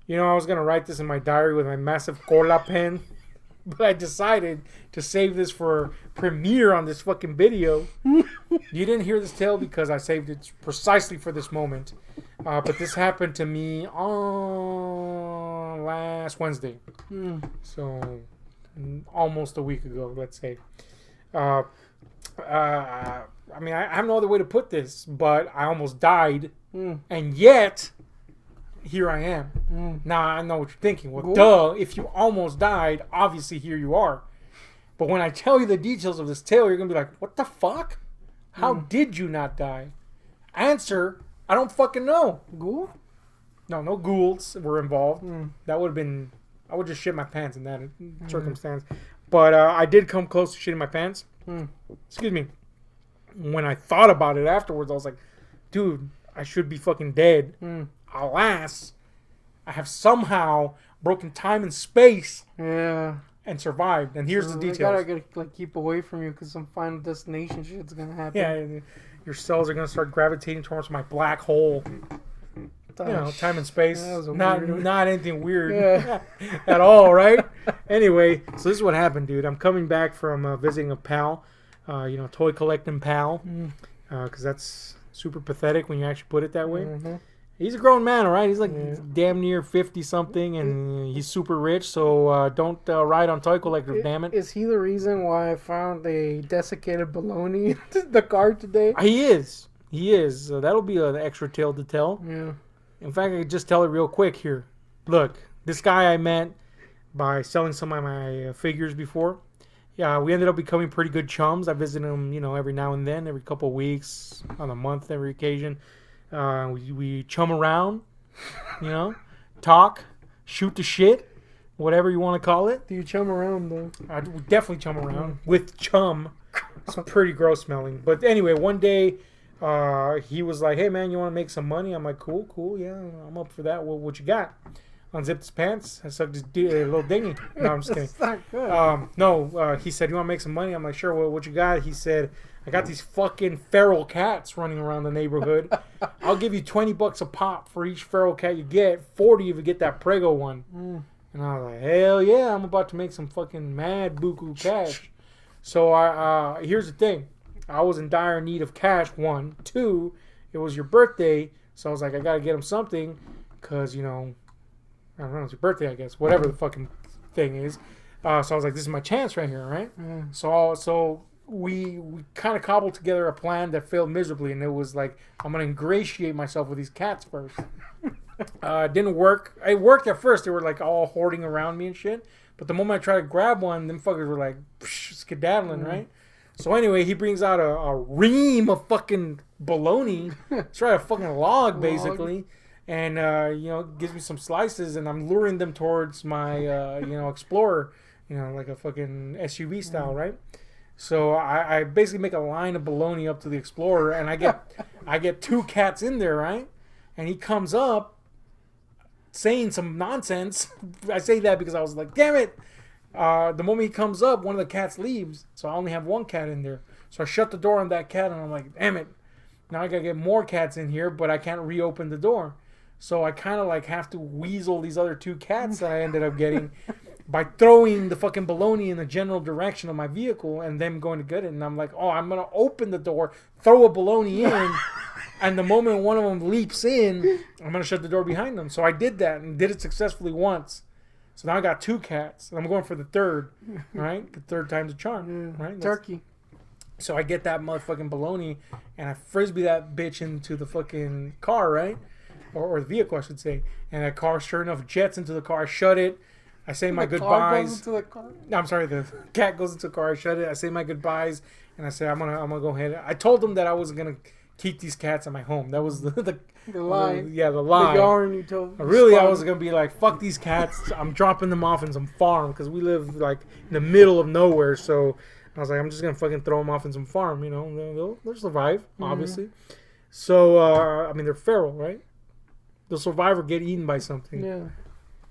You know, I was going to write this in my diary with my massive cola pen, but I decided to save this for premiere on this fucking video. You didn't hear this tale because I saved it precisely for this moment. But this happened to me on last Wednesday. So, almost a week ago, let's say. I mean, I have no other way to put this, but I almost died. And yet, here I am. Now, I know what you're thinking. Well, duh, if you almost died, obviously here you are. But when I tell you the details of this tale, you're going to be like, what the fuck? How did you not die? Answer, I don't fucking know. Ghoul? No ghouls were involved. That would have been... I would just shit my pants in that circumstance. But I did come close to shitting my pants. Excuse me. When I thought about it afterwards, I was like, dude, I should be fucking dead. Alas, I have somehow broken time and space. Yeah. And survived. And here's the details. I gotta like keep away from you because some final destination shit's gonna happen. Yeah, your cells are gonna start gravitating towards my black hole. You know, time and space. Not anything weird at all, right? Anyway, so this is what happened, dude. I'm coming back from visiting a pal, toy collecting pal, because that's super pathetic when you actually put it that way. He's a grown man, all right? He's like damn near 50-something, and he's super rich, so don't ride on toy collectors, damn it. Is he the reason why I found a desiccated bologna in the car today? He is. That'll be an extra tale to tell. Yeah. In fact, I could just tell it real quick here. Look, this guy I met by selling some of my figures before. Yeah, we ended up becoming pretty good chums. I visit him, every now and then, every couple of weeks, on a month, every occasion. We chum around, talk, shoot the shit, whatever you want to call it. Do you chum around, though? We definitely chum around. With chum. It's pretty gross smelling. But anyway, one day, he was like, hey, man, you want to make some money? I'm like, cool, yeah, I'm up for that. Well, what you got? Unzipped his pants. I sucked his little dingy. No, I'm just kidding. That's not good. He said, you want to make some money? I'm like, sure, well, what you got? He said, I got these fucking feral cats running around the neighborhood. I'll give you $20 a pop for each feral cat you get. 40 if you get that Prego one. And I was like, hell yeah, I'm about to make some fucking mad buku cash. So here's the thing. I was in dire need of cash, 1. 2, it was your birthday. So I was like, I got to get him something because, I don't know, it's your birthday, I guess. Whatever the fucking thing is. So I was like, this is my chance right here, right? So we kind of cobbled together a plan that failed miserably, and it was like, I'm going to ingratiate myself with these cats first. It didn't work. It worked at first. They were like all hoarding around me and shit. But the moment I tried to grab one, them fuckers were like skedaddling, right? So anyway, he brings out a ream of fucking bologna. It's right, a fucking log, basically. And, gives me some slices, and I'm luring them towards my, Explorer, like a fucking SUV style, right? So I basically make a line of bologna up to the Explorer, and I get 2 cats in there, right? And he comes up saying some nonsense. I say that because I was like, damn it. The moment he comes up, one of the cats leaves. So I only have 1 cat in there. So I shut the door on that cat, and I'm like, damn it. Now I got to get more cats in here, but I can't reopen the door. So I kind of like have to weasel these other 2 cats that I ended up getting by throwing the fucking bologna in the general direction of my vehicle and them going to get it. And I'm like, oh, I'm going to open the door, throw a bologna in, and the moment one of them leaps in, I'm going to shut the door behind them. So I did that and did it successfully once. So now I got 2 cats, and I'm going for the 3rd, right? The 3rd time's a charm, right? Turkey. So I get that motherfucking bologna, and I frisbee that bitch into the fucking car, right? Or the vehicle, I should say. And that car, sure enough, jets into the car. I shut it. I say my goodbyes. Car goes into the car? No, I'm sorry. The cat goes into the car. I shut it. I say my goodbyes, and I say I'm gonna go ahead. I told them that I wasn't gonna keep these cats at my home. That was the lie. The lie. The yarn you told. Really, I was gonna be like, fuck these cats. I'm dropping them off in some farm because we live like in the middle of nowhere. So I was like, I'm just gonna fucking throw them off in some farm. They'll survive, obviously. So they're feral, right? They'll survive or get eaten by something. Yeah.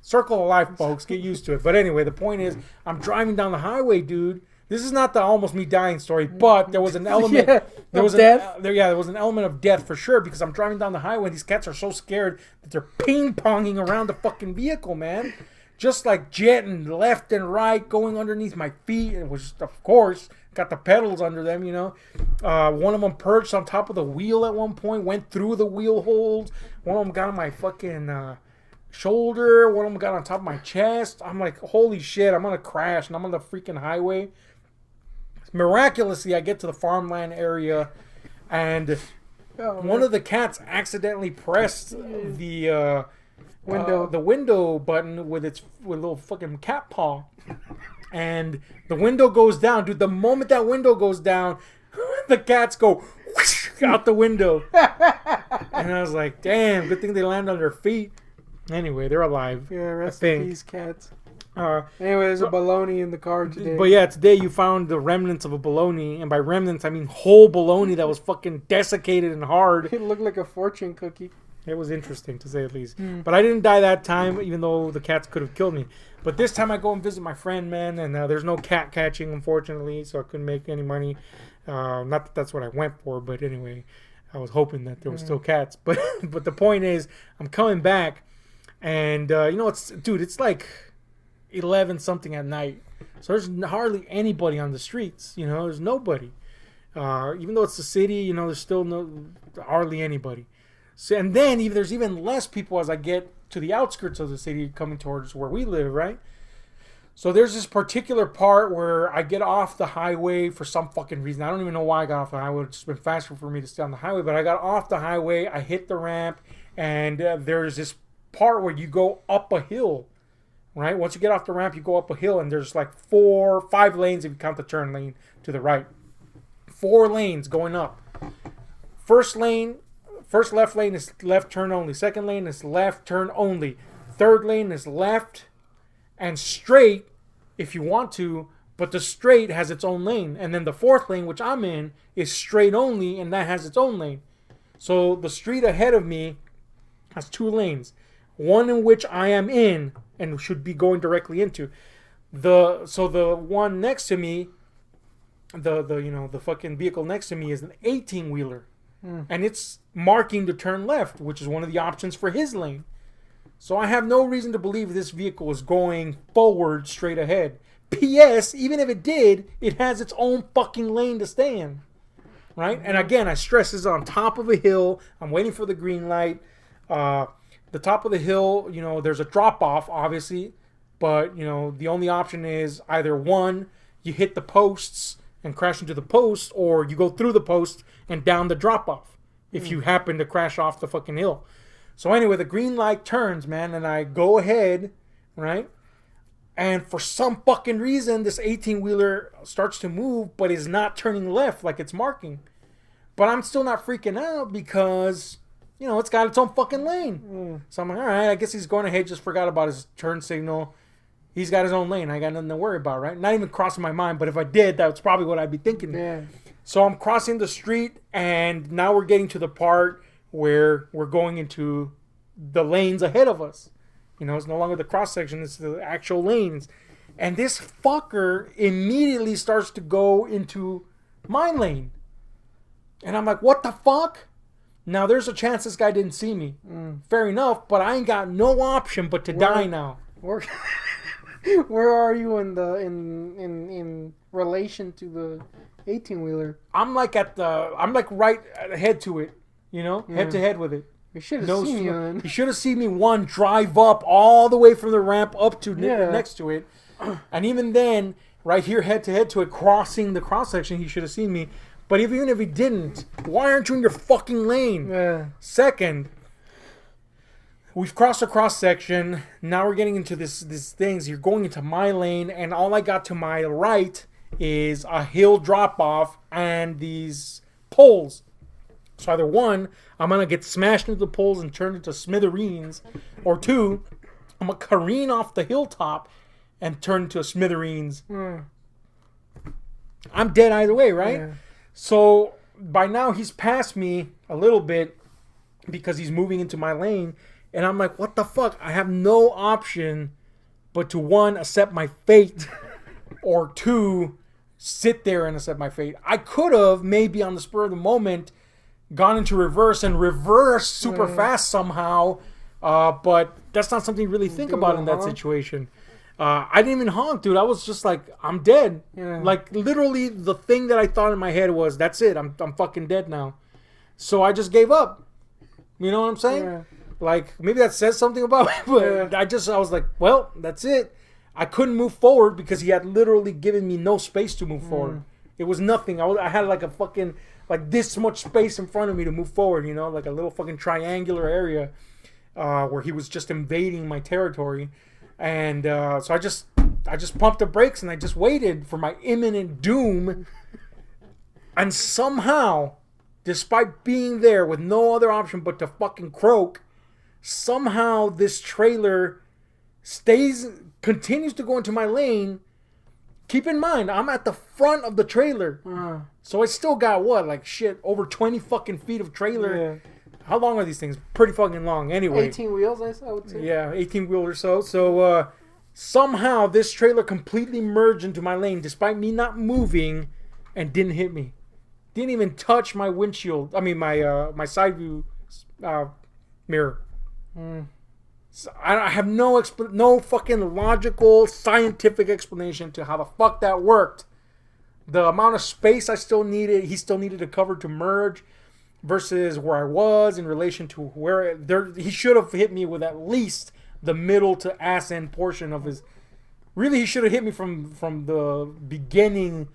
Circle of life, folks. Get used to it. But anyway, the point is, I'm driving down the highway, dude. This is not the almost me dying story, but there was an element. There was death. There was an element of death for sure because I'm driving down the highway. These cats are so scared that they're ping ponging around the fucking vehicle, man, just like jetting left and right, going underneath my feet. It was, of course, got the pedals under them. You know, one of them perched on top of the wheel at one point, went through the wheel holes. One of them got on my fucking shoulder. One of them got on top of my chest. I'm like, holy shit, I'm gonna crash, and I'm on the freaking highway. Miraculously, I get to the farmland area, and one of the cats accidentally pressed the window button with a little fucking cat paw, and the window goes down. Dude, the moment that window goes down, the cats go whoosh, out the window, and I was like, damn, good thing they land on their feet. Anyway, they're alive. Yeah, rest in peace, cats. Anyway, there's a bologna in the car today. But yeah, today you found the remnants of a bologna, and by remnants I mean whole bologna that was fucking desiccated and hard. It looked like a fortune cookie. It was interesting to say the least. But I didn't die that time, even though the cats could have killed me. But this time I go and visit my friend, man, and there's no cat catching, unfortunately, so I couldn't make any money. Not that that's what I went for, but anyway, I was hoping that there were still cats. But the point is, I'm coming back, and it's like 11 something at night, so there's hardly anybody on the streets. There's nobody. Even though it's the city, there's still hardly anybody. So, and then there's even less people as I get to the outskirts of the city, coming towards where we live, right? So there's this particular part where I get off the highway for some fucking reason. I don't even know why I got off the highway. It's been faster for me to stay on the highway, but I got off the highway, I hit the ramp, and there's this part where you go up a hill. Right? Once you get off the ramp, you go up a hill, and there's like 5 lanes if you count the turn lane to the right. 4 lanes going up. First left lane is left turn only. Second lane is left turn only. Third lane is left and straight if you want to, but the straight has its own lane. And then the fourth lane, which I'm in, is straight only, and that has its own lane. So the street ahead of me has 2 lanes. One in which I am in and should be going directly into. So the one next to me, the fucking vehicle next to me is an 18-wheeler. And it's marking to turn left, which is one of the options for his lane. So I have no reason to believe this vehicle is going forward straight ahead. P.S. Even if it did, it has its own fucking lane to stay in. Right? And again, I stress this is on top of a hill. I'm waiting for the green light. The top of the hill, there's a drop off, obviously, but the only option is either one, you hit the posts and crash into the post, or you go through the post and down the drop off if you happen to crash off the fucking hill. So anyway, the green light turns, man, and I go ahead, right? And for some fucking reason, this 18-wheeler starts to move, but is not turning left like it's marking. But I'm still not freaking out because it's got its own fucking lane. So I'm like, all right, I guess he's going ahead, just forgot about his turn signal. He's got his own lane. I got nothing to worry about, right? Not even crossing my mind, but if I did, that's probably what I'd be thinking. Yeah. So I'm crossing the street, and now we're getting to the part where we're going into the lanes ahead of us. It's no longer the cross section, it's the actual lanes. And this fucker immediately starts to go into my lane. And I'm like, what the fuck? Now, there's a chance this guy didn't see me. Fair enough, but I ain't got no option but to die now. Where are you in relation to the 18-wheeler? I'm like right ahead to it, head to head with it. You should have seen me. You should have seen me drive up all the way from the ramp up to next to it, and even then, right here head to head to it, crossing the cross section, he should have seen me. But even if he didn't, why aren't you in your fucking lane? Yeah. Second, we've crossed a cross section. Now we're getting into these things. You're going into my lane, and all I got to my right is a hill drop off and these poles. So either one, I'm gonna get smashed into the poles and turned into smithereens, or two, I'm gonna careen off the hilltop and turn into a smithereens. I'm dead either way, right? Yeah. So by now he's passed me a little bit because he's moving into my lane, and I'm like, what the fuck? I have no option but to, one, accept my fate, or two, sit there and accept my fate. I could have maybe on the spur of the moment gone into reverse and reversed super fast somehow, but that's not something you really think about in that situation. I didn't even honk, dude. I was just like, I'm dead. Yeah. Like, literally, the thing that I thought in my head was, that's it. I'm fucking dead now. So I just gave up. You know what I'm saying? Yeah. Like, maybe that says something about me, but I was like, well, that's it. I couldn't move forward because he had literally given me no space to move forward. It was nothing. I had like a fucking, like this much space in front of me to move forward, you know, like a little fucking triangular area where he was just invading my territory. And so I just pumped the brakes and I just waited for my imminent doom. And somehow, despite being there with no other option but to fucking croak, somehow this trailer continues to go into my lane. Keep in mind, I'm at the front of the trailer. So I still got over 20 fucking feet of trailer. Yeah. How long are these things? Pretty fucking long. Anyway. 18 wheels, I would say. Yeah, 18 wheel or so. So somehow this trailer completely merged into my lane despite me not moving and didn't hit me. Didn't even touch my windshield. I mean, my side view mirror. So I have no fucking logical, scientific explanation to how the fuck that worked. The amount of space he still needed to cover to merge versus where I was in relation to where he should have hit me with at least the middle to ass end portion of his. Really, he should have hit me from the beginning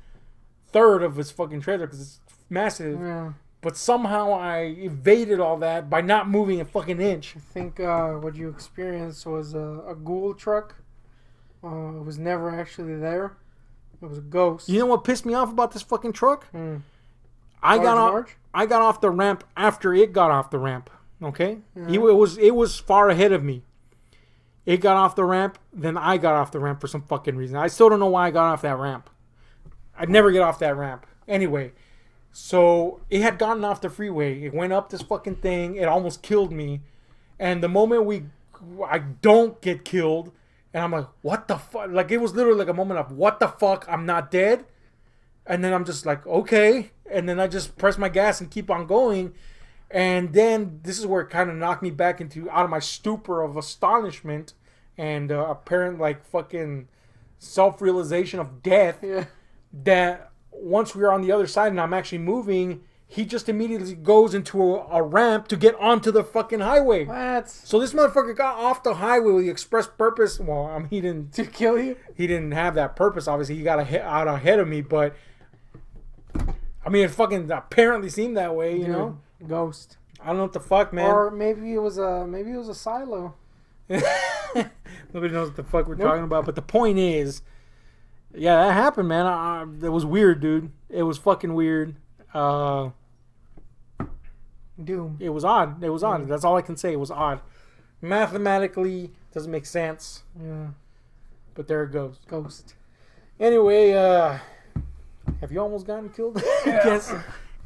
third of his fucking trailer because it's massive. Yeah. But somehow I evaded all that by not moving a fucking inch. I think what you experienced was a ghoul truck. It was never actually there. It was a ghost. You know what pissed me off about this fucking truck? I Large got Marge? I got off the ramp after it got off the ramp. Okay, Yeah. it was far ahead of me. It got off the ramp, then I got off the ramp for some fucking reason. I still don't know why I got off that ramp. I'd never get off that ramp. Anyway, so it had gotten off the freeway. It went up this fucking thing. It almost killed me. And the moment I don't get killed, and I'm like, what the fuck? Like, it was literally like a moment of, what the fuck? I'm not dead? And then I'm just like, okay. And then I just press my gas and keep on going. And then this is where it kind of knocked me back out of my stupor of astonishment and apparent like fucking self-realization of death. Yeah. That once we were on the other side and I'm actually moving, he just immediately goes into a ramp to get onto the fucking highway. What? So this motherfucker got off the highway with the express purpose. Well, he didn't. To kill you? He didn't have that purpose, obviously. He got out ahead of me, but I mean, it fucking apparently seemed that way, you know? Ghost. I don't know what the fuck, man. Or maybe it was a silo. Nobody knows what the fuck we're talking about, but the point is, yeah, that happened, man. It was weird, dude. It was fucking weird. Doom. It was odd. It was odd. That's all I can say. It was odd. Mathematically, doesn't make sense. Yeah. But there it goes. Ghost. Anyway, have you almost gotten killed? I guess.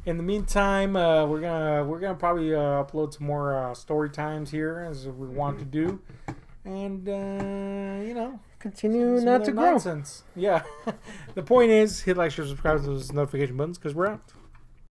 In the meantime, we're gonna probably upload some more story times here as we want to do, and continue not to grow. Nonsense. Yeah. The point is, hit like, share, subscribe to those notification buttons because we're out.